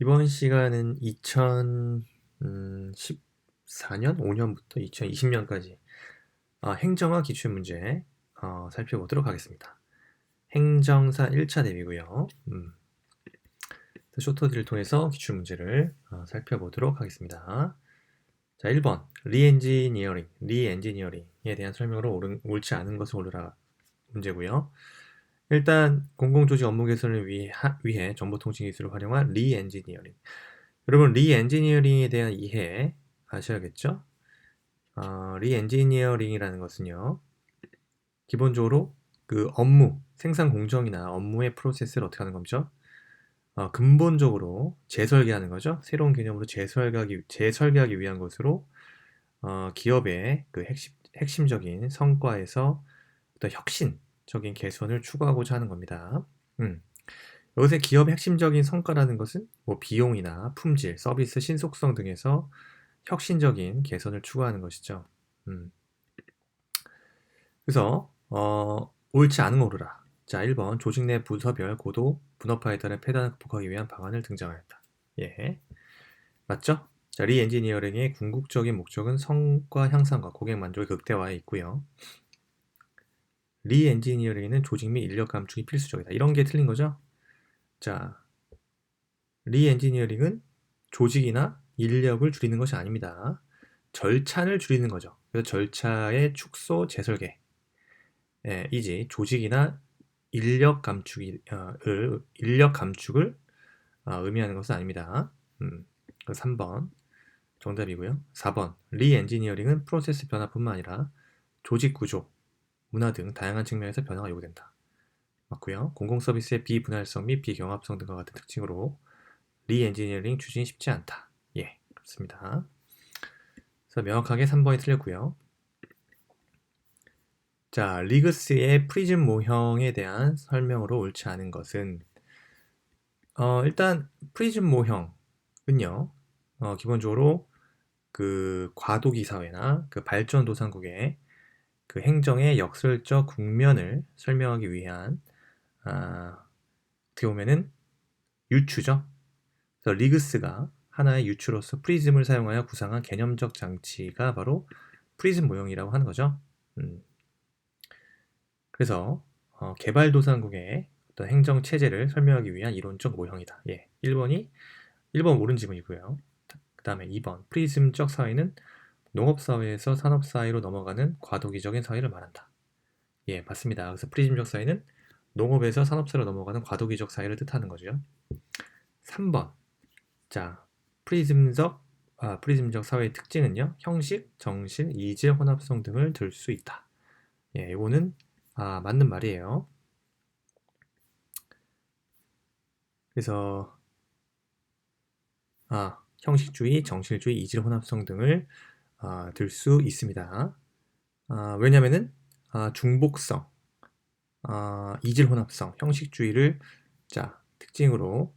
이번 시간은 2014년, 5년부터 2020년까지 행정화 기출문제 살펴보도록 하겠습니다. 행정사 1차 대비고요. 쇼터들을 통해서 기출문제를 살펴보도록 하겠습니다. 자, 1번 리엔지니어링에 대한 설명으로 옳지 않은 것을 고르라 문제고요. 일단 공공조직 업무 개선을 위해 정보통신기술을 활용한 리엔지니어링. 여러분 리엔지니어링에 대한 이해 아셔야겠죠? 리엔지니어링이라는 것은요, 기본적으로 그 업무, 생산 공정이나 업무의 프로세스를 어떻게 하는 거죠? 근본적으로 재설계하는 거죠. 새로운 개념으로 재설계하기 위한 것으로 기업의 그 핵심적인 성과에서 어떤 혁신적인 개선을 추구하고자 하는 겁니다. 여기서 기업의 핵심적인 성과라는 것은 뭐 비용이나 품질, 서비스 신속성 등에서 혁신적인 개선을 추구하는 것이죠. 그래서 옳지 않은 거 고르라. 자, 1번 조직 내 부서별 고도 분업화에 따른 폐단을 극복하기 위한 방안을 등장하였다. 예, 맞죠? 자, 리엔지니어링의 궁극적인 목적은 성과 향상과 고객 만족의 극대화에 있고요. 리엔지니어링에는 조직 및 인력 감축이 필수적이다. 이런 게 틀린 거죠? 자, 리엔지니어링은 조직이나 인력을 줄이는 것이 아닙니다. 절차를 줄이는 거죠. 그래서 절차의 축소, 재설계. 이지 조직이나 인력 감축을 의미하는 것은 아닙니다. 3번 정답이고요. 4번 리엔지니어링은 프로세스 변화뿐만 아니라 조직 구조, 문화 등 다양한 측면에서 변화가 요구된다. 맞고요. 공공 서비스의 비분할성 및 비경합성 등과 같은 특징으로 리엔지니어링 추진이 쉽지 않다. 예, 그렇습니다. 그래서 명확하게 3번이 틀렸고요. 자, 리그스의 프리즘 모형에 대한 설명으로 옳지 않은 것은 일단 프리즘 모형은요, 기본적으로 그 과도기 사회나 그 발전도상국의 그 행정의 역설적 국면을 설명하기 위한 어떻게 보면은 유추죠. 그래서 리그스가 하나의 유추로서 프리즘을 사용하여 구상한 개념적 장치가 바로 프리즘 모형이라고 하는 거죠. 그래서 개발도상국의 어떤 행정 체제를 설명하기 위한 이론적 모형이다. 예, 1번 옳은 지문이고요. 그 다음에 2번 프리즘적 사회는 농업사회에서 산업사회로 넘어가는 과도기적인 사회를 말한다. 예, 맞습니다. 그래서 프리즘적 사회는 농업에서 산업사회로 넘어가는 과도기적 사회를 뜻하는 거죠. 3번. 자, 프리즘적 사회의 특징은요, 형식, 정신, 이질, 혼합성 등을 들 수 있다. 예, 이거는 맞는 말이에요. 그래서 형식주의, 정실주의, 이질, 혼합성 등을 들 수 있습니다. 왜냐면은 중복성, 이질, 혼합성, 형식주의를 특징으로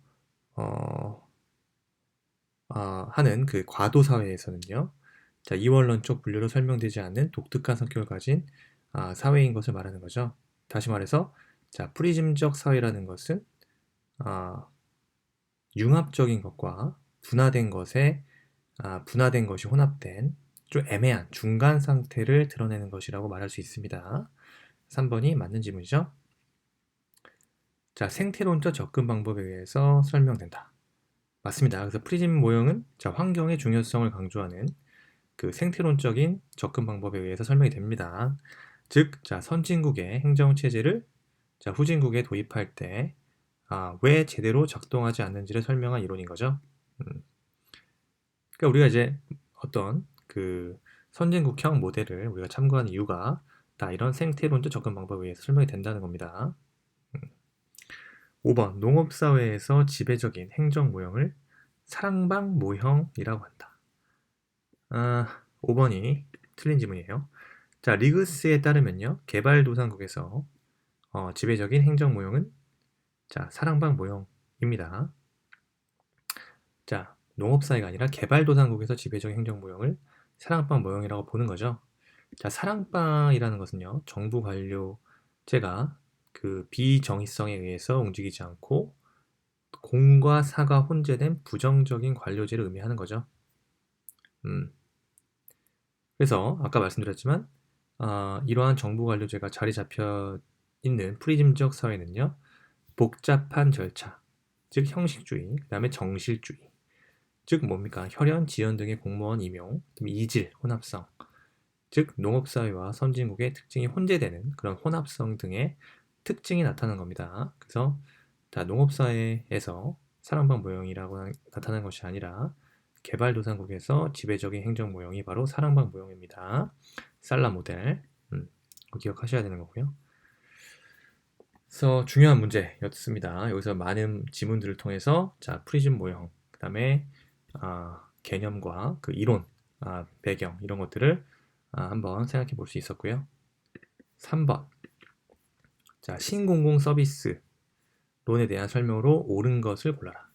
하는 그 과도 사회에서는요. 자, 이원론적 분류로 설명되지 않는 독특한 성격을 가진 사회인 것을 말하는 거죠. 다시 말해서 자, 프리즘적 사회라는 것은 융합적인 것과 분화된 것이 혼합된 좀 애매한 중간 상태를 드러내는 것이라고 말할 수 있습니다. 3번이 맞는 지문이죠. 자, 생태론적 접근 방법에 의해서 설명된다. 맞습니다. 그래서 프리즘 모형은 환경의 중요성을 강조하는 그 생태론적인 접근 방법에 의해서 설명이 됩니다. 즉, 선진국의 행정 체제를 후진국에 도입할 때 왜 제대로 작동하지 않는지를 설명한 이론인 거죠. 그러니까 우리가 이제 어떤 그 선진국형 모델을 우리가 참고하는 이유가 다 이런 생태론적 접근 방법에 의해서 설명이 된다는 겁니다. 5번 농업사회에서 지배적인 행정 모형을 사랑방 모형이라고 한다. 5번이 틀린 지문이에요. 자, 리그스에 따르면요, 개발도상국에서 지배적인 행정 모형은 사랑방 모형입니다. 자, 농업사회가 아니라 개발도상국에서 지배적인 행정 모형을 사랑방 모형이라고 보는 거죠. 자, 사랑방이라는 것은요, 정부 관료제가 그 비정의성에 의해서 움직이지 않고 공과 사가 혼재된 부정적인 관료제를 의미하는 거죠. 그래서 아까 말씀드렸지만 이러한 정부 관료제가 자리 잡혀 있는 프리즘적 사회는요. 복잡한 절차, 즉 형식주의, 그 다음에 정실주의, 즉 뭡니까? 혈연, 지연 등의 공무원 임용, 이질, 혼합성, 즉 농업사회와 선진국의 특징이 혼재되는 그런 혼합성 등의 특징이 나타나는 겁니다. 그래서 농업사회에서 사랑방 모형이라고 나타나는 것이 아니라 개발도상국에서 지배적인 행정 모형이 바로 사랑방 모형입니다. 살라 모델. 그거 기억하셔야 되는 거고요. 그래서 중요한 문제였습니다. 여기서 많은 지문들을 통해서 프리즘 모형, 그 다음에 개념과 그 이론, 배경 이런 것들을 한번 생각해 볼 수 있었고요. 3번. 신공공 서비스론에 대한 설명으로 옳은 것을 골라라.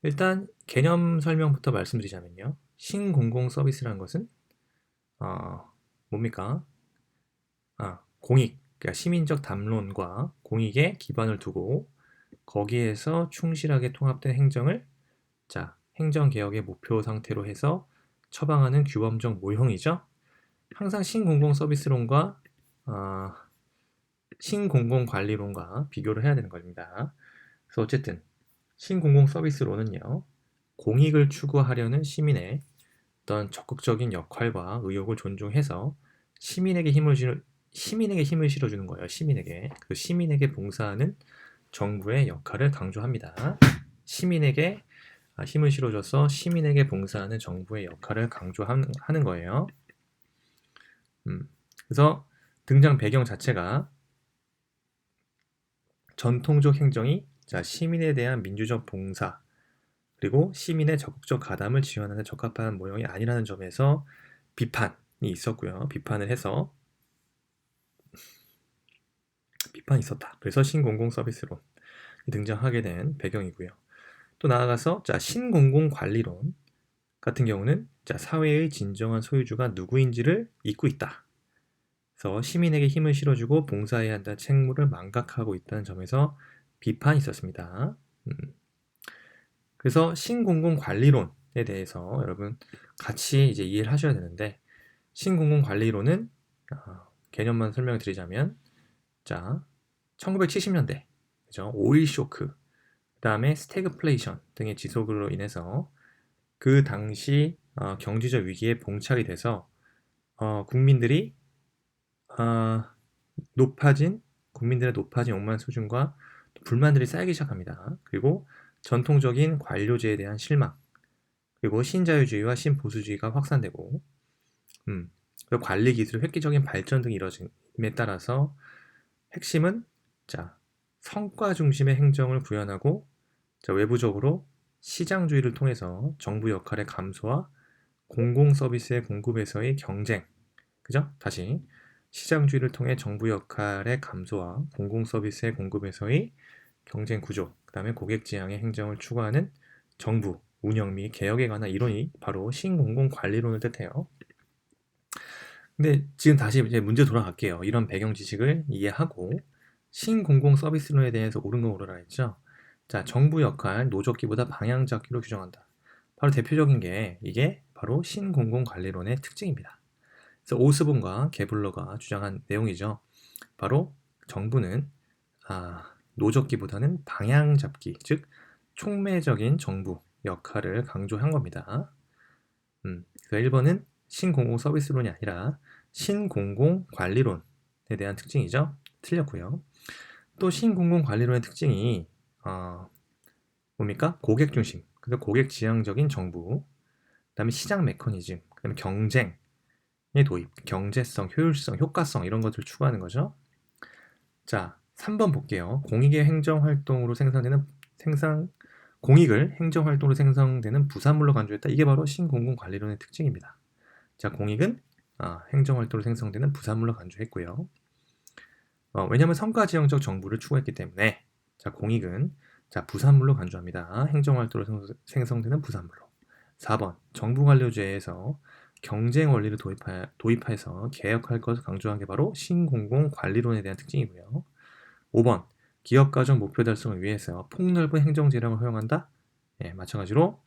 일단 개념 설명부터 말씀드리자면요. 신공공 서비스라는 것은 뭡니까? 공익, 그러니까 시민적 담론과 공익에 기반을 두고 거기에서 충실하게 통합된 행정을 행정개혁의 목표 상태로 해서 처방하는 규범적 모형이죠. 항상 신공공 서비스론과 신공공관리론과 비교를 해야 되는 겁니다. 그래서 어쨌든 신공공 서비스론은요. 공익을 추구하려는 시민의 어떤 적극적인 역할과 의욕을 존중해서 시민에게 힘을 실어주는 거예요. 시민에게. 그 시민에게 봉사하는 정부의 역할을 강조합니다. 시민에게 힘을 실어줘서 시민에게 봉사하는 정부의 역할을 강조하는 거예요. 그래서 등장 배경 자체가 전통적 행정이 시민에 대한 민주적 봉사 그리고 시민의 적극적 가담을 지원하는 적합한 모형이 아니라는 점에서 비판이 있었고요. 비판이 있었다. 그래서 신공공 서비스론이 등장하게 된 배경이고요. 또 나아가서 신공공관리론 같은 경우는 사회의 진정한 소유주가 누구인지를 잊고 있다. 그래서 시민에게 힘을 실어주고 봉사해야 한다는 책무를 망각하고 있다는 점에서 비판이 있었습니다. 그래서 신공공관리론에 대해서 여러분 같이 이제 이해를 하셔야 되는데 신공공관리론은 개념만 설명을 드리자면 1970년대 그죠? 오일 쇼크 그 다음에 스태그플레이션 등의 지속으로 인해서 그 당시 경제적 위기에 봉착이 돼서 국민들의 높아진 욕망 수준과 불만들이 쌓이기 시작합니다. 그리고 전통적인 관료제에 대한 실망, 그리고 신자유주의와 신보수주의가 확산되고, 관리 기술의 획기적인 발전 등이 이뤄짐에 따라서 핵심은 성과 중심의 행정을 구현하고 외부적으로 시장주의를 통해서 정부 역할의 감소와 공공 서비스의 공급에서의 경쟁, 그죠? 다시 시장주의를 통해 정부 역할의 감소와 공공 서비스의 공급에서의 경쟁 구조, 그 다음에 고객 지향의 행정을 추구하는 정부, 운영 및 개혁에 관한 이론이 바로 신공공관리론을 뜻해요. 근데 지금 다시 이제 문제 돌아갈게요. 이런 배경 지식을 이해하고 신공공 서비스론에 대해서 옳은 거 고르라 했죠. 정부 역할 노적기보다 방향 잡기로 규정한다. 바로 대표적인 게 이게 바로 신공공관리론의 특징입니다. 그래서 오스본과 게블러가 주장한 내용이죠. 바로 정부는 노적기보다는 방향 잡기, 즉 촉매적인 정부 역할을 강조한 겁니다. 그래서 1번은 신공공 서비스론이 아니라 신공공관리론에 대한 특징이죠. 틀렸고요. 또 신공공관리론의 특징이 뭡니까? 고객 중심, 그래서 고객 지향적인 정부, 그다음에 시장 메커니즘, 그다음에 경쟁의 도입, 경제성, 효율성, 효과성 이런 것들을 추구하는 거죠. 3번 볼게요. 공익을 행정 활동으로 생성되는 부산물로 간주했다. 이게 바로 신공공관리론의 특징입니다. 공익은 행정 활동으로 생성되는 부산물로 간주했고요. 왜냐하면 성과지향적 정부를 추구했기 때문에 공익은 부산물로 간주합니다. 행정 활동으로 생성되는 부산물로. 4번 정부 관료제에서 경쟁 원리를 도입해서 개혁할 것을 강조한 게 바로 신공공관리론에 대한 특징이고요. 5번 기업가정 목표 달성을 위해서 폭넓은 행정재량을 허용한다. 예, 마찬가지로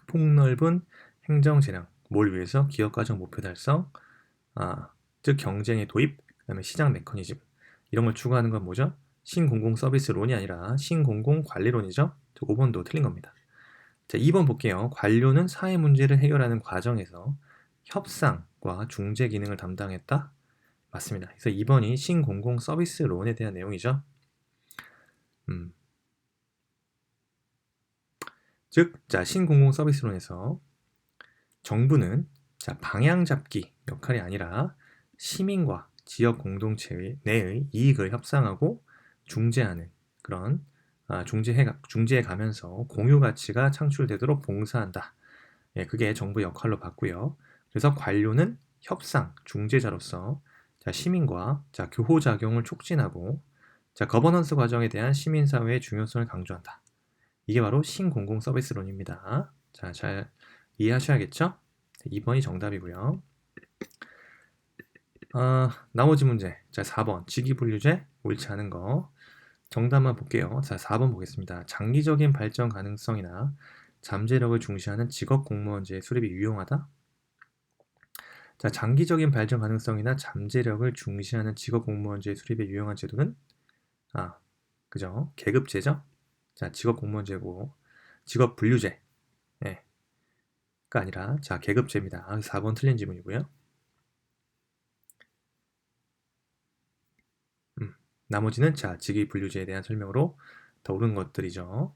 폭넓은 행정재량, 뭘 위해서? 기업가정 목표 달성, 즉 경쟁의 도입, 그다음에 시장 메커니즘 이런 걸 추구하는 건 뭐죠? 신공공 서비스론이 아니라 신공공 관리론이죠. 5번도 틀린 겁니다. 자, 2번 볼게요. 관료는 사회 문제를 해결하는 과정에서 협상과 중재 기능을 담당했다. 맞습니다. 그래서 2번이 신공공 서비스론에 대한 내용이죠. 즉, 자, 신공공 서비스론에서 정부는 자, 방향 잡기 역할이 아니라 시민과 지역 공동체 내의 이익을 협상하고 중재하는 그런 중재해 가면서 공유 가치가 창출되도록 봉사한다. 예, 그게 정부 역할로 봤고요. 그래서 관료는 협상 중재자로서 자, 시민과 자, 교호 작용을 촉진하고 자, 거버넌스 과정에 대한 시민 사회의 중요성을 강조한다. 이게 바로 신공공 서비스론입니다. 자, 잘 이해하셔야겠죠? 2번이 정답이고요. 나머지 문제. 자, 4번. 직위분류제 옳지 않은 거. 정답만 볼게요. 자, 4번 보겠습니다. 장기적인 발전 가능성이나 잠재력을 중시하는 직업 공무원제의 수립이 유용하다. 자, 장기적인 발전 가능성이나 잠재력을 중시하는 직업 공무원제의 수립에 유용한 제도는 그죠? 계급제죠? 자, 직업 공무원제고 직업 분류제. 예. 가 아니라 자, 계급제입니다. 4번 틀린 지문이고요. 나머지는 자, 직위분류제에 대한 설명으로 더 옳은 것들이죠.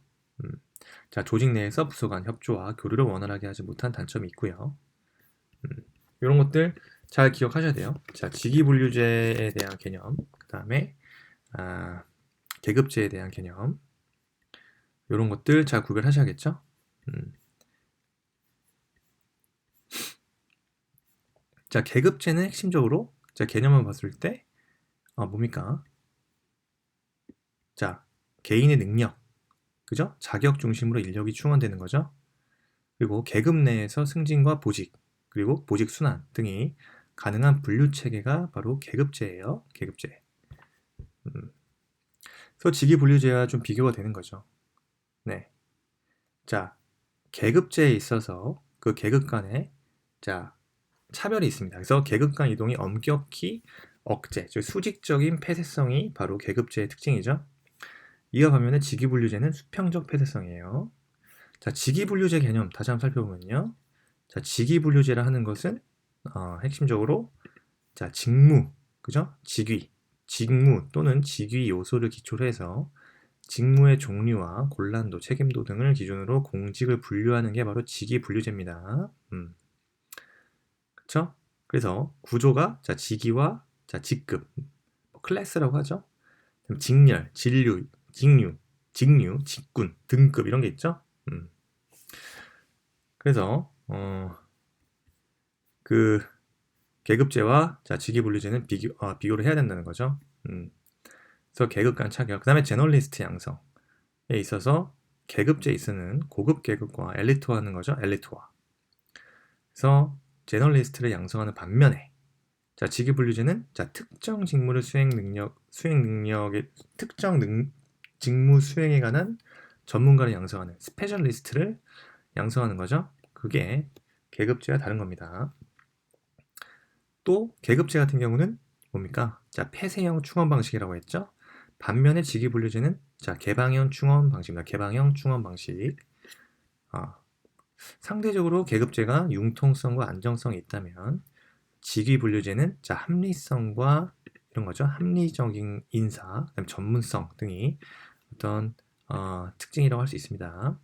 자, 조직 내에서 부서 간 협조와 교류를 원활하게 하지 못한 단점이 있고요. 이런 것들 잘 기억하셔야 돼요. 자, 직위분류제에 대한 개념, 그 다음에 계급제에 대한 개념, 이런 것들 잘 구별하셔야겠죠. 자, 계급제는 핵심적으로 자, 개념을 봤을 때 뭡니까? 자, 개인의 능력, 그죠? 자격 중심으로 인력이 충원되는 거죠. 그리고 계급 내에서 승진과 보직, 그리고 보직 순환 등이 가능한 분류 체계가 바로 계급제예요. 계급제. 그래서 직위 분류제와 좀 비교가 되는 거죠. 네. 자, 계급제에 있어서 그 계급 간에 자, 차별이 있습니다. 그래서 계급 간 이동이 엄격히 억제, 즉 수직적인 폐쇄성이 바로 계급제의 특징이죠. 이와 반면에 직위분류제는 수평적 폐쇄성이에요. 자, 직위분류제 개념 다시 한번 살펴보면요. 자, 직위분류제라 하는 것은 핵심적으로 자, 직무, 그죠? 직무 또는 직위 요소를 기초로 해서 직무의 종류와 곤란도, 책임도 등을 기준으로 공직을 분류하는 게 바로 직위분류제입니다. 그렇죠? 그래서 구조가 자, 직위와 자, 직급, 클래스라고 하죠. 직렬, 직류, 직군, 등급 이런 게 있죠. 그래서 그 계급제와 자, 직위분류제는 비교를 해야 된다는 거죠. 그래서 계급 간 차별, 그 다음에 제너럴리스트 양성에 있어서 계급제에 있는 고급 계급과 엘리트화하는 거죠. 엘리트화. 그래서 제너럴리스트를 양성하는 반면에 자, 직위분류제는 자, 특정 직무를 수행능력의 직무 수행에 관한 전문가를 양성하는 스페셜리스트를 양성하는 거죠. 그게 계급제와 다른 겁니다. 또 계급제 같은 경우는 뭡니까? 자, 폐쇄형 충원 방식이라고 했죠. 반면에 직위분류제는 자, 개방형 충원 방식입니다. 개방형 충원 방식. 상대적으로 계급제가 융통성과 안정성이 있다면 직위분류제는 자, 합리성과 이런 거죠. 합리적인 인사, 그다음에 전문성 등이 어떤 특징이라고 할 수 있습니다.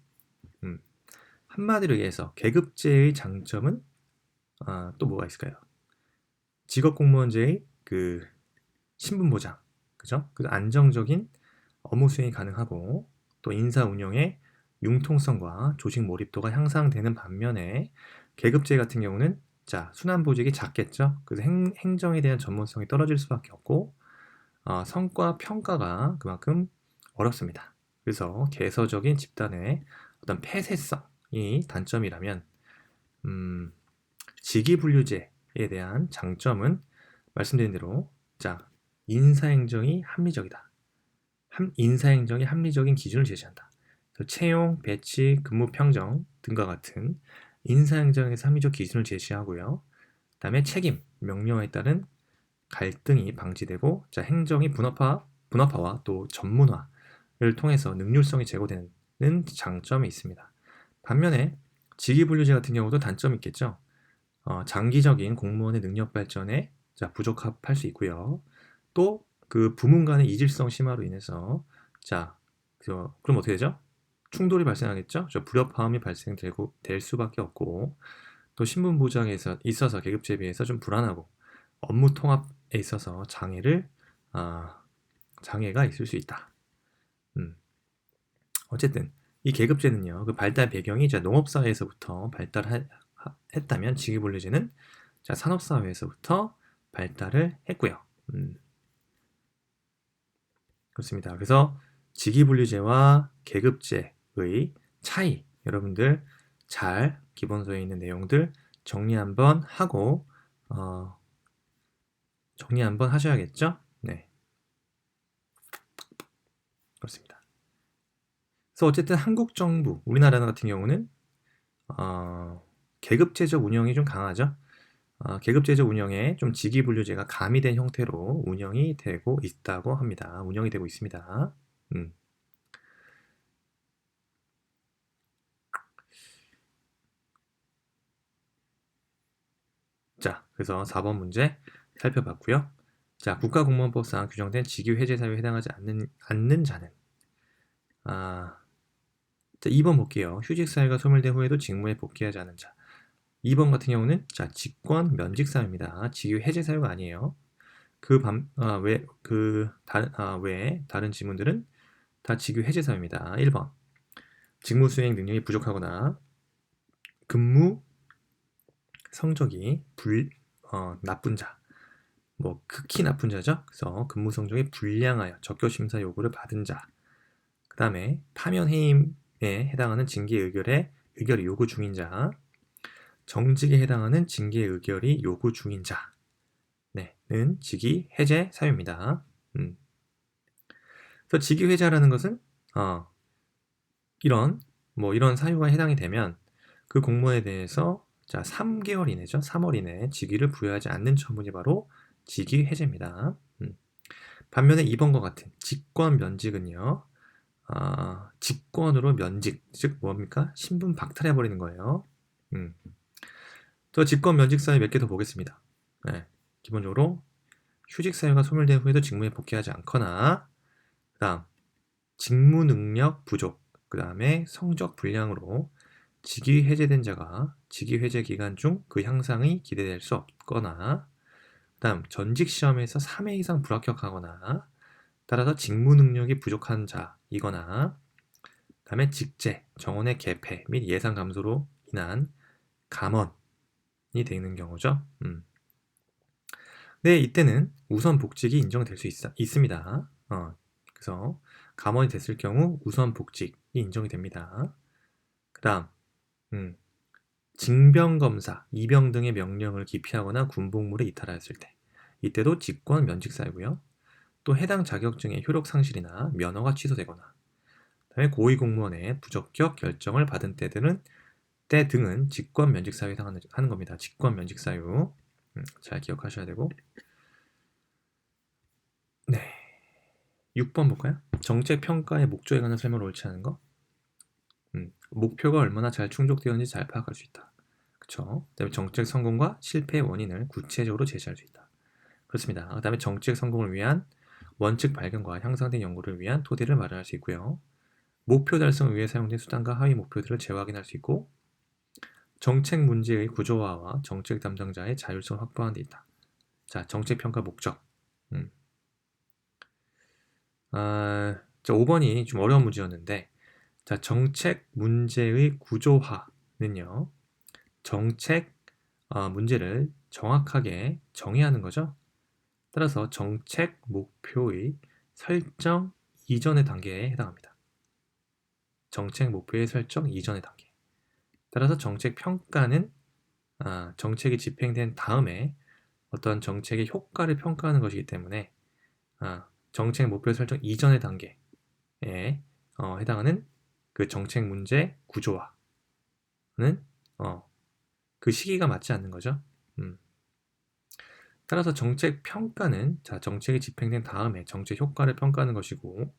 한마디로 얘기해서 계급제의 장점은 또 뭐가 있을까요? 직업공무원제의 그 신분 보장, 그죠? 그 안정적인 업무 수행이 가능하고 또 인사 운영의 융통성과 조직 몰입도가 향상되는 반면에 계급제 같은 경우는 자, 순환 보직이 작겠죠. 그래서 행정에 대한 전문성이 떨어질 수밖에 없고 성과 평가가 그만큼 어렵습니다. 그래서 개서적인 집단의 어떤 폐쇄성이 단점이라면 직위분류제에 대한 장점은 말씀드린 대로 자, 인사행정이 합리적이다. 인사행정의 합리적인 기준을 제시한다. 그래서 채용, 배치, 근무 평정 등과 같은 인사행정에서 합리적 기준을 제시하고요. 그다음에 책임, 명령에 따른 갈등이 방지되고, 자, 행정이 분업화와 또 전문화를 통해서 능률성이 제고되는 장점이 있습니다. 반면에 직위분류제 같은 경우도 단점이 있겠죠. 장기적인 공무원의 능력 발전에 부적합할 수 있고요. 또 그 부문 간의 이질성 심화로 인해서 그럼 어떻게 되죠? 충돌이 발생하겠죠. 불협화음이 될 수밖에 없고, 또 신분 보장에 있어서 계급제에 비해서 좀 불안하고, 업무 통합에 있어서 장애가 있을 수 있다. 어쨌든 이 계급제는요, 그 발달 배경이 농업사회에서부터 발달했다면 직위분류제는 산업사회에서부터 발달을 했고요. 그렇습니다. 그래서 직위분류제와 계급제의 차이, 여러분들 잘 기본서에 있는 내용들 정리 한번 하셔야겠죠? 네, 그렇습니다. 그래서 어쨌든 한국 정부, 우리나라 같은 경우는 계급제적 운영이 좀 강하죠. 계급제적 운영에 좀 직위분류제가 가미된 형태로 운영이 되고 있다고 합니다. 운영이 되고 있습니다. 자, 그래서 4번 문제 살펴봤고요. 자, 국가공무원법상 규정된 직위 해제 사유에 해당하지 않는 자는, 자, 2번 볼게요. 휴직 사유가 소멸된 후에도 직무에 복귀하지 않은 자. 2번 같은 경우는 직권 면직 사유입니다. 직위 해제 사유가 아니에요. 외에 다른 지문들은 다 직위 해제 사유입니다. 1번 직무 수행 능력이 부족하거나 근무 성적이 나쁜 자, 극히 나쁜 자죠. 그래서 근무 성적이 불량하여 적격 심사 요구를 받은 자. 그 다음에 파면 해임에 해당하는 징계 의결이 요구 중인 자, 정직에 해당하는 징계 의결이 요구 중인 자는 직위 해제 사유입니다. 그래서 직위 해제라는 것은 이런 사유가 해당이 되면 그 공무원에 대해서 3개월 이내죠. 3월 이내에 직위를 부여하지 않는 처분이 바로 직위 해제입니다. 반면에 2번과 같은 직권 면직은요. 직권으로 면직, 즉 뭡니까? 신분 박탈해버리는 거예요. 저 직권 면직 사유 몇 개 더 보겠습니다. 네, 기본적으로 휴직 사유가 소멸된 후에도 직무에 복귀하지 않거나, 그 다음 직무 능력 부족, 그 다음에 성적 불량으로 직위 해제된 자가 직위 해제 기간 중 그 향상이 기대될 수 없거나, 그 다음 전직 시험에서 3회 이상 불합격하거나, 따라서 직무 능력이 부족한 자이거나, 그 다음에 직제, 정원의 개폐 및 예상 감소로 인한 감원이 되는 경우죠. 네, 이때는 우선 복직이 인정될 수 있습니다. 그래서 감원이 됐을 경우 우선 복직이 인정이 됩니다. 그 다음 징병검사, 입영 등의 명령을 기피하거나 군복무를 이탈하였을 때, 이때도 직권 면직 사유고요. 또 해당 자격증의 효력 상실이나 면허가 취소되거나, 그다음에 고위공무원의 부적격 결정을 받은 때 등은 직권 면직 사유에 해당하는 겁니다. 직권 면직 사유 잘 기억하셔야 되고, 네, 6번 볼까요? 정책 평가의 목적에 관한 설명을 옳지 않은 거. 목표가 얼마나 잘 충족되었는지 잘 파악할 수 있다. 그렇죠? 그다음에 정책 성공과 실패의 원인을 구체적으로 제시할 수 있다. 그렇습니다. 그다음에 정책 성공을 위한 원칙 발견과 향상된 연구를 위한 토대를 마련할 수 있고요. 목표 달성을 위해 사용된 수단과 하위 목표들을 재확인할 수 있고, 정책 문제의 구조화와 정책 담당자의 자율성을 확보하는 데 있다. 자, 정책 평가 목적. 5번이 좀 어려운 문제였는데, 자, 정책 문제의 구조화는요, 정책 문제를 정확하게 정의하는 거죠. 따라서 정책 목표의 설정 이전의 단계에 해당합니다. 정책 목표의 설정 이전의 단계. 따라서 정책 평가는 정책이 집행된 다음에 어떤 정책의 효과를 평가하는 것이기 때문에 정책 목표 설정 이전의 단계, 해당하는 그 정책 문제 구조화는 그 시기가 맞지 않는 거죠. 따라서 정책 평가는 정책이 집행된 다음에 정책 효과를 평가하는 것이고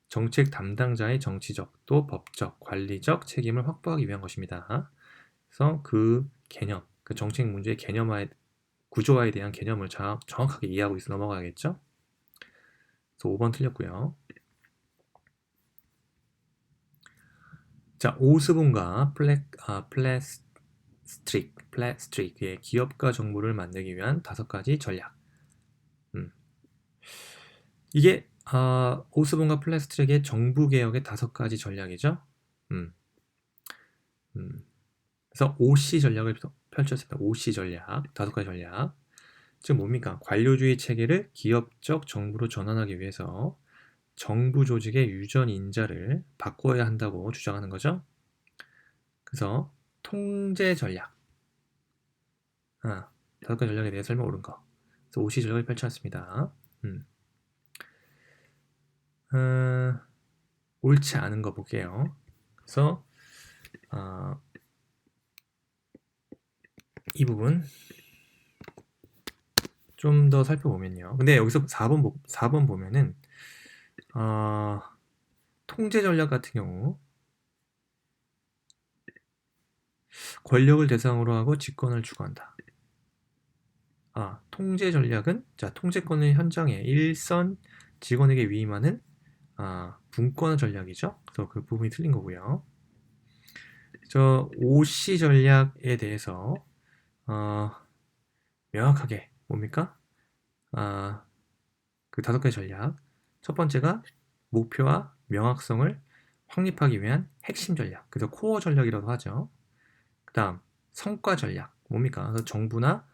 정책 담당자의 정치적 또 법적, 관리적 책임을 확보하기 위한 것입니다. 그래서 그 개념, 그 정책 문제의 개념화에 구조화에 대한 개념을 정확하게 이해하고 있어 넘어가야겠죠? 그래서 5번 틀렸고요. 자, 오스본과 플랫스트릭의 기업가 정보를 만들기 위한 5가지 전략. 이게 오스본과 플랫스트릭의 정부 개혁의 5가지 전략이죠. 그래서 OC 전략을 펼쳤습니다. OC 전략, 5가지 전략. 즉 뭡니까? 관료주의 체계를 기업적 정부로 전환하기 위해서 정부 조직의 유전 인자를 바꿔야 한다고 주장하는 거죠. 그래서 통제 전략, 5가지 전략에 대해 설명 옳은 거. 그래서 OC 전략을 펼쳤습니다. 옳지 않은 거 볼게요. 그래서 이 부분 좀 더 살펴보면요. 근데 여기서 4번 보면은 통제 전략 같은 경우 권력을 대상으로 하고 직권을 추구한다. 통제 전략은 통제권을 현장에 일선 직원에게 위임하는 분권 전략이죠. 그래서 그 부분이 틀린 거고요. 저 OC 전략에 대해서 명확하게 뭡니까? 그 5가지 전략. 첫 번째가 목표와 명확성을 확립하기 위한 핵심 전략. 그래서 코어 전략이라고 하죠. 그 다음 성과 전략. 뭡니까? 그래서 정부나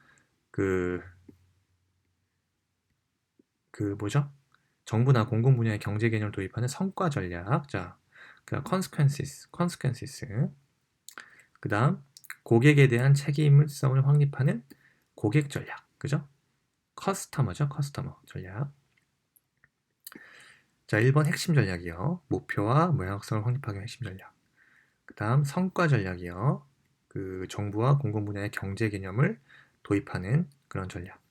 정부나 공공 분야의 경제 개념을 도입하는 성과 전략. 그 consequences. 그 다음 고객에 대한 책임성을 확립하는 고객 전략. 그죠? 커스터머죠. 커스터머 전략. 1번 핵심 전략이요. 목표와 명확성을 확립하기 위한 핵심 전략. 그 다음 성과 전략이요. 그 정부와 공공 분야의 경제 개념을 도입하는 그런 전략.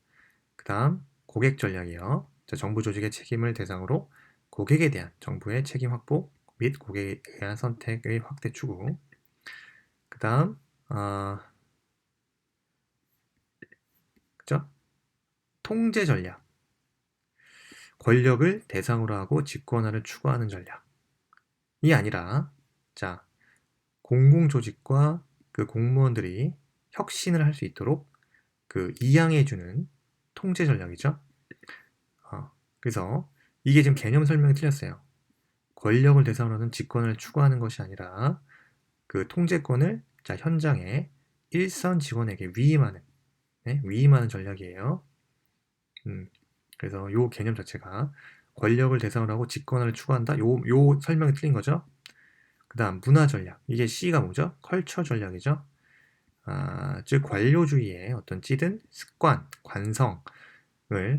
그 다음 고객 전략이요. 정부 조직의 책임을 대상으로 고객에 대한 정부의 책임 확보 및 고객에 대한 선택의 확대 추구. 그 다음 그죠? 통제 전략. 권력을 대상으로 하고 집권화를 추구하는 전략이 아니라 공공조직과 그 공무원들이 혁신을 할 수 있도록 그 이양해주는 통제 전략이죠. 그래서 이게 지금 개념 설명이 틀렸어요. 권력을 대상으로 하는 집권을 추구하는 것이 아니라 그 통제권을 현장에 일선 직원에게 위임하는 전략이에요. 그래서 이 개념 자체가 권력을 대상으로 하고 집권을 추구한다. 요 설명이 틀린 거죠. 그 다음 문화 전략. 이게 C가 뭐죠? 컬처 전략이죠. 즉 관료주의의 어떤 찌든 습관, 관성을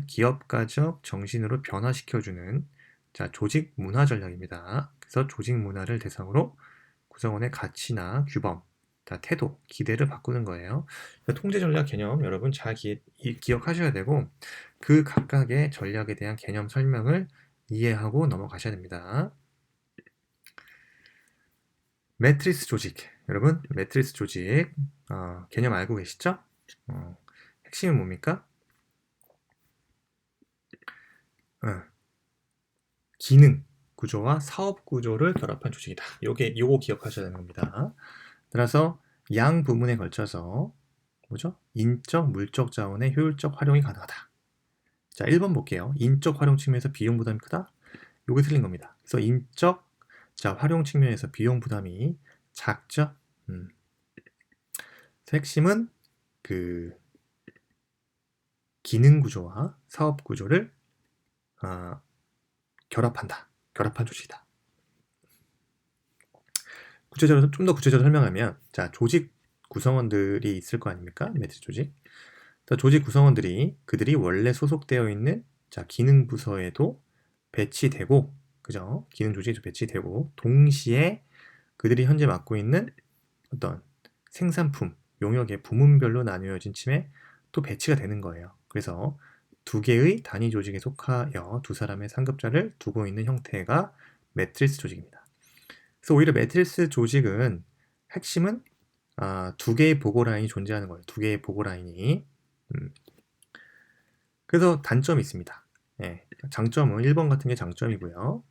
기업가적 정신으로 변화시켜주는 조직 문화 전략입니다. 그래서 조직 문화를 대상으로 구성원의 가치나 규범, 태도, 기대를 바꾸는 거예요. 통제 전략 개념 여러분 잘 기억하셔야 되고 그 각각의 전략에 대한 개념 설명을 이해하고 넘어가셔야 됩니다. 매트리스 조직. 여러분 매트리스 조직 개념 알고 계시죠? 핵심은 뭡니까? 기능 구조와 사업 구조를 결합한 조직이다. 요거 기억하셔야 되는 겁니다. 따라서 양 부문에 걸쳐서 인적, 물적 자원의 효율적 활용이 가능하다. 1번 볼게요. 인적 활용 측면에서 비용 부담이 크다? 요게 틀린 겁니다. 그래서 인적 활용 측면에서 비용 부담이 작죠? 핵심은 그 기능 구조와 사업 구조를 결합한 조직이다. 좀 더 구체적으로 설명하면 조직 구성원들이 있을 거 아닙니까? 매트리스 조직. 조직 구성원들이 그들이 원래 소속되어 있는 기능 부서에도 배치되고 그죠? 기능 조직에 배치되고 동시에 그들이 현재 맡고 있는 어떤 생산품, 용역의 부문별로 나뉘어진 팀에 또 배치가 되는 거예요. 그래서 두 개의 단위 조직에 속하여 두 사람의 상급자를 두고 있는 형태가 매트리스 조직입니다. 그래서 오히려 매트리스 조직은 핵심은 두 개의 보고 라인이 존재하는 거예요. 두 개의 보고 라인이. 그래서 단점이 있습니다. 예, 장점은 1번 같은 게 장점이고요.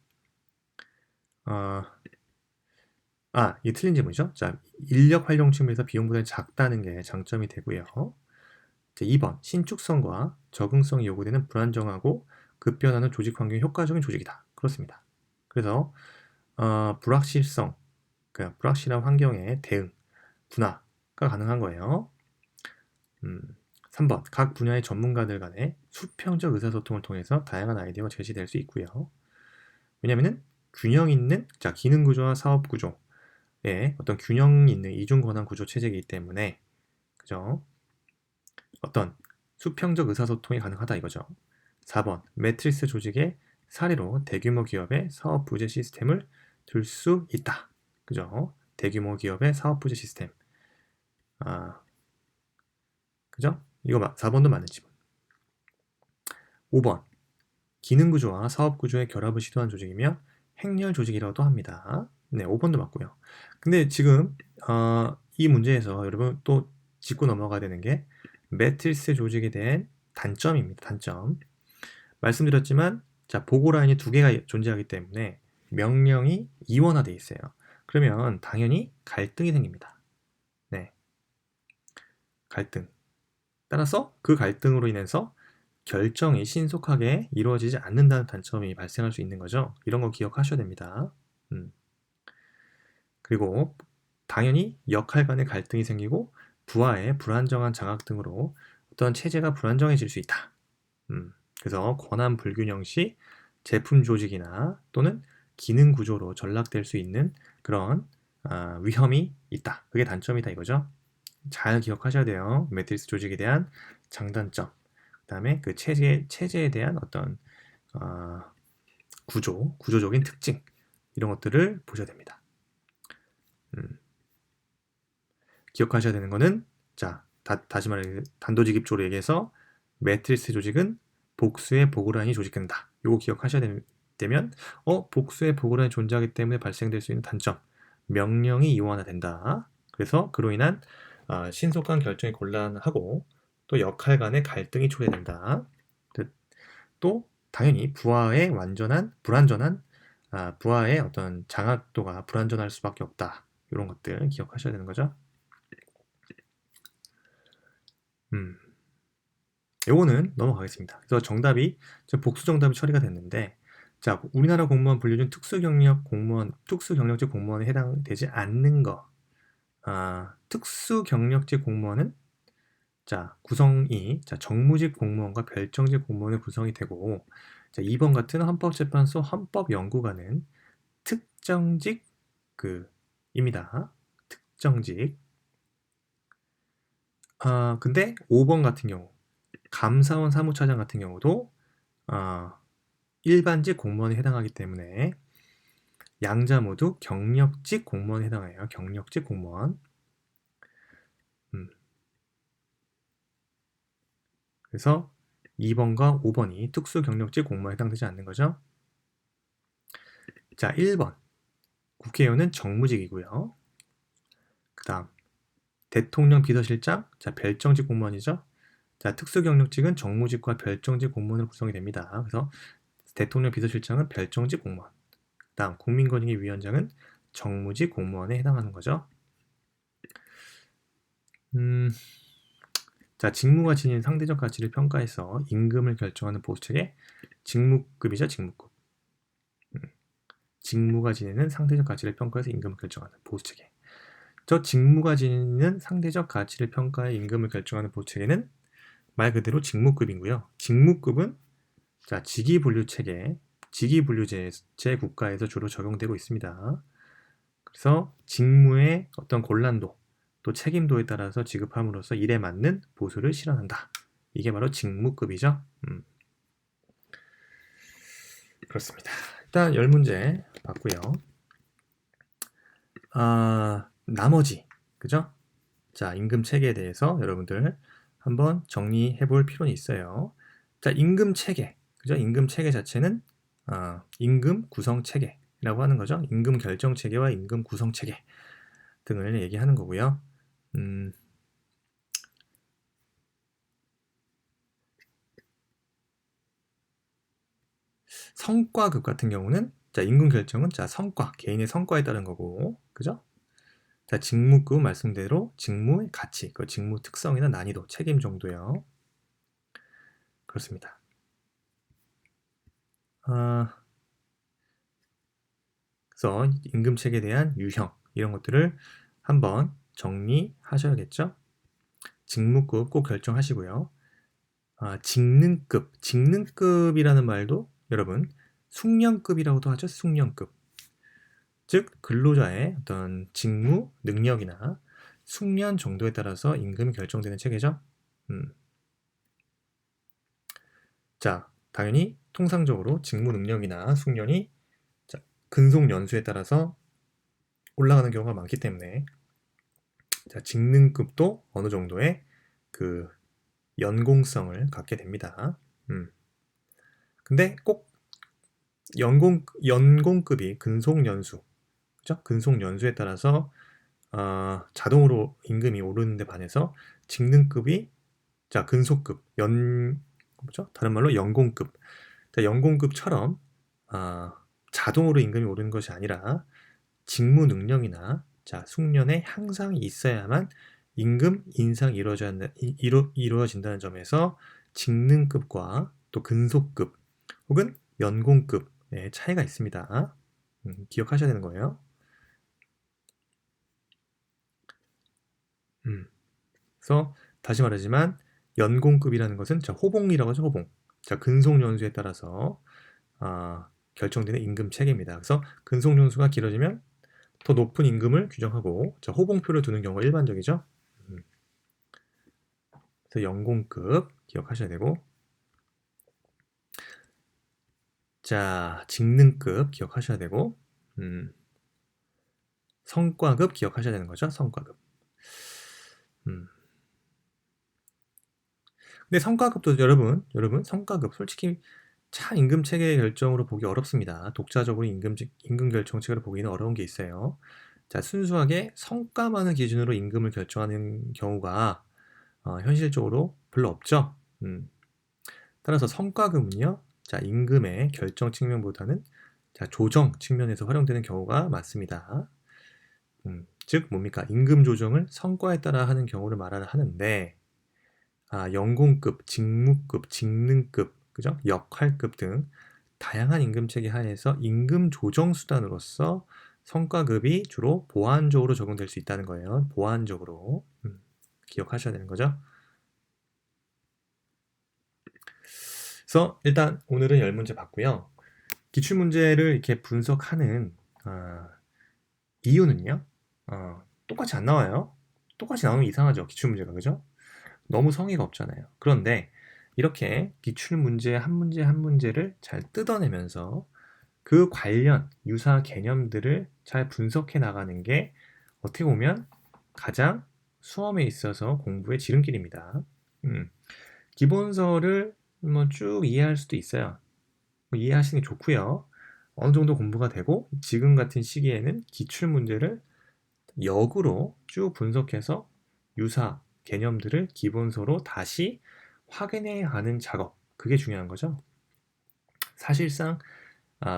이게 틀린 질문이죠. 자, 인력 활용 측면에서 비용 부담이 작다는 게 장점이 되고요. 자, 2번, 신축성과 적응성이 요구되는 불안정하고 급변하는 조직 환경이 효과적인 조직이다. 그렇습니다. 그래서 불확실성, 그러니까 불확실한 환경에 대응, 분화가 가능한 거예요. 3번, 각 분야의 전문가들 간의 수평적 의사소통을 통해서 다양한 아이디어가 제시될 수 있고요. 왜냐면은 균형 있는 기능 구조와 사업 구조의 어떤 균형 있는 이중 권한 구조 체제이기 때문에 그죠? 어떤 수평적 의사소통이 가능하다 이거죠. 4번, 매트리스 조직의 사례로 대규모 기업의 사업 부재 시스템을 들 수 있다. 그죠? 대규모 기업의 사업 부재 시스템. 그죠? 이거 4번도 맞는 지문. 5번, 기능 구조와 사업 구조의 결합을 시도한 조직이며 행렬 조직이라고도 합니다. 네, 5번도 맞고요. 근데 지금 이 문제에서 여러분 또 짚고 넘어가야 되는 게 매트리스 조직에 대한 단점입니다. 단점. 말씀드렸지만 보고 라인이 두 개가 존재하기 때문에 명령이 이원화되어 있어요. 그러면 당연히 갈등이 생깁니다. 네, 갈등. 따라서 그 갈등으로 인해서 결정이 신속하게 이루어지지 않는다는 단점이 발생할 수 있는 거죠. 이런 거 기억하셔야 됩니다. 그리고 당연히 역할 간의 갈등이 생기고 부하의 불안정한 장악 등으로 어떤 체제가 불안정해질 수 있다. 그래서 권한 불균형 시 제품 조직이나 또는 기능 구조로 전락될 수 있는 그런 위험이 있다. 그게 단점이다 이거죠. 잘 기억하셔야 돼요. 매트리스 조직에 대한 장단점. 그다음에 그 체제에 대한 어떤 구조적인 특징 이런 것들을 보셔야 됩니다. 기억하셔야 되는 거는 다시 말해 단도직입적으로 얘기해서 매트리스 조직은 복수의 보고라인이 조직된다. 이거 기억하셔야 되면 복수의 보고라인이 존재하기 때문에 발생될 수 있는 단점 명령이 이원화된다. 그래서 그로 인한 신속한 결정이 곤란하고 또 역할 간의 갈등이 초래된다. 또 당연히 부하의 불완전한 부하의 어떤 장악도가 불완전할 수밖에 없다. 이런 것들 기억하셔야 되는 거죠. 요거는 넘어가겠습니다. 그래서 정답이 복수 정답이 처리가 됐는데 우리나라 공무원 분류 중 특수경력직 공무원에 해당되지 않는 거. 특수경력직 공무원은 구성이 정무직 공무원과 별정직 공무원의 구성이 되고 2번 같은 헌법재판소 헌법연구관은 특정직 입니다. 특정직. 근데 5번 같은 경우 감사원 사무차장 같은 경우도 일반직 공무원에 해당하기 때문에 양자 모두 경력직 공무원에 해당해요. 경력직 공무원. 그래서 2번과 5번이 특수경력직 공무원에 해당되지 않는 거죠. 1번 국회의원은 정무직이고요. 그 다음 대통령 비서실장 별정직 공무원이죠. 특수경력직은 정무직과 별정직 공무원으로 구성이 됩니다. 그래서 대통령 비서실장은 별정직 공무원. 그 다음 국민권익위원장은 정무직 공무원에 해당하는 거죠. 직무가 지닌 상대적 가치를 평가해서 임금을 결정하는 보수체계 직무급이죠. 직무급. 직무가 지니는 상대적 가치를 평가해서 임금을 결정하는 보수체계. 직무가 지니는 상대적 가치를 평가해 임금을 결정하는 보수체계는 말 그대로 직무급이고요. 직무급은 직위분류체계, 직위분류제 국가에서 주로 적용되고 있습니다. 그래서 직무의 어떤 곤란도 또 책임도에 따라서 지급함으로써 일에 맞는 보수를 실현한다. 이게 바로 직무급이죠. 그렇습니다. 일단 10문제 봤고요. 나머지, 그죠? 자, 임금 체계에 대해서 여러분들 한번 정리해 볼 필요는 있어요. 자, 임금 체계, 그죠? 임금 체계 자체는 임금 구성 체계라고 하는 거죠. 임금 결정 체계와 임금 구성 체계 등을 얘기하는 거고요. 성과급 같은 경우는 자, 임금 결정은 자, 성과, 개인의 성과에 따른 거고, 그죠? 자, 직무급 말씀대로 직무의 가치, 그 직무 특성이나 난이도, 책임 정도요. 그렇습니다. 그래서 임금 체계에 대한 유형 이런 것들을 한번 정리하셔야겠죠. 직무급 꼭 결정하시고요. 직능급이라는 말도 여러분 숙련급이라고도 하죠. 숙련급. 즉 근로자의 어떤 직무 능력이나 숙련 정도에 따라서 임금이 결정되는 체계죠. 자, 당연히 통상적으로 직무 능력이나 숙련이 근속 연수에 따라서 올라가는 경우가 많기 때문에 자, 직능급도 어느 정도의 그 연공성을 갖게 됩니다. 근데 꼭 연공급이 근속 연수, 그죠? 근속 연수에 따라서 자동으로 임금이 오르는데 반해서 직능급이 자, 근속급, 뭐죠? 다른 말로 연공급. 자, 연공급처럼 자동으로 임금이 오르는 것이 아니라 직무 능력이나 자, 숙련에 향상이 있어야만 임금 인상이 이루어진다는 점에서 직능급과 또 근속급 혹은 연공급의 차이가 있습니다. 기억하셔야 되는 거예요. 그래서 다시 말하지만 연공급이라는 것은 자, 호봉이라고 하죠. 호봉. 자, 근속연수에 따라서 결정되는 임금 체계입니다. 그래서 근속연수가 길어지면 더 높은 임금을 규정하고 자, 호봉표를 두는 경우가 일반적이죠. 그래서 연공급 기억하셔야 되고 자, 직능급 기억하셔야 되고 성과급 기억하셔야 되는 거죠. 성과급. 근데 성과급도 여러분 성과급 솔직히 차 임금 체계 결정으로 보기 어렵습니다. 독자적으로 임금 결정 체계로 보기는 어려운 게 있어요. 자, 순수하게 성과만을 기준으로 임금을 결정하는 경우가 현실적으로 별로 없죠. 따라서 성과급은요, 자, 임금의 결정 측면보다는 자, 조정 측면에서 활용되는 경우가 많습니다. 즉 뭡니까? 임금 조정을 성과에 따라 하는 경우를 말하는데 연공급, 직무급, 직능급, 그죠? 역할급 등 다양한 임금 체계 하에서 임금 조정 수단으로서 성과급이 주로 보완적으로 적용될 수 있다는 거예요. 보완적으로. 기억하셔야 되는 거죠. 그래서 일단 오늘은 10문제 봤고요. 기출문제를 이렇게 분석하는 이유는요. 똑같이 안 나와요. 똑같이 나오면 이상하죠. 기출문제가. 그죠? 너무 성의가 없잖아요. 그런데 이렇게 기출문제 한 문제 한 문제를 잘 뜯어내면서 그 관련 유사 개념들을 잘 분석해 나가는 게 어떻게 보면 가장 수험에 있어서 공부의 지름길입니다. 기본서를 뭐 쭉 이해할 수도 있어요. 이해하시는 게 좋고요. 어느 정도 공부가 되고 지금 같은 시기에는 기출문제를 역으로 쭉 분석해서 유사 개념들을 기본서로 다시 확인해 가는 작업, 그게 중요한 거죠. 사실상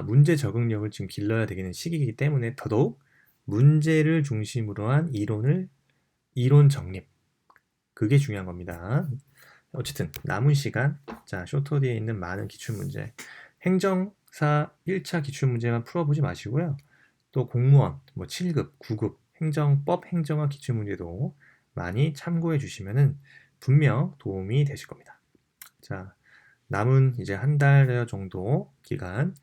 문제 적응력을 지금 길러야 되는 시기이기 때문에 더더욱 문제를 중심으로 한 이론 정립, 그게 중요한 겁니다. 어쨌든 남은 시간 자, 쇼토디에 있는 많은 기출문제, 행정사 1차 기출문제만 풀어보지 마시고요. 또 공무원 뭐 7급, 9급 행정법, 행정학 기출문제도 많이 참고해 주시면은 분명 도움이 되실 겁니다. 자, 남은 이제 한 달 정도 기간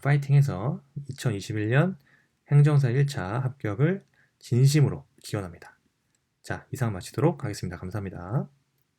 파이팅해서 2021년 행정사 1차 합격을 진심으로 기원합니다. 자, 이상 마치도록 하겠습니다. 감사합니다.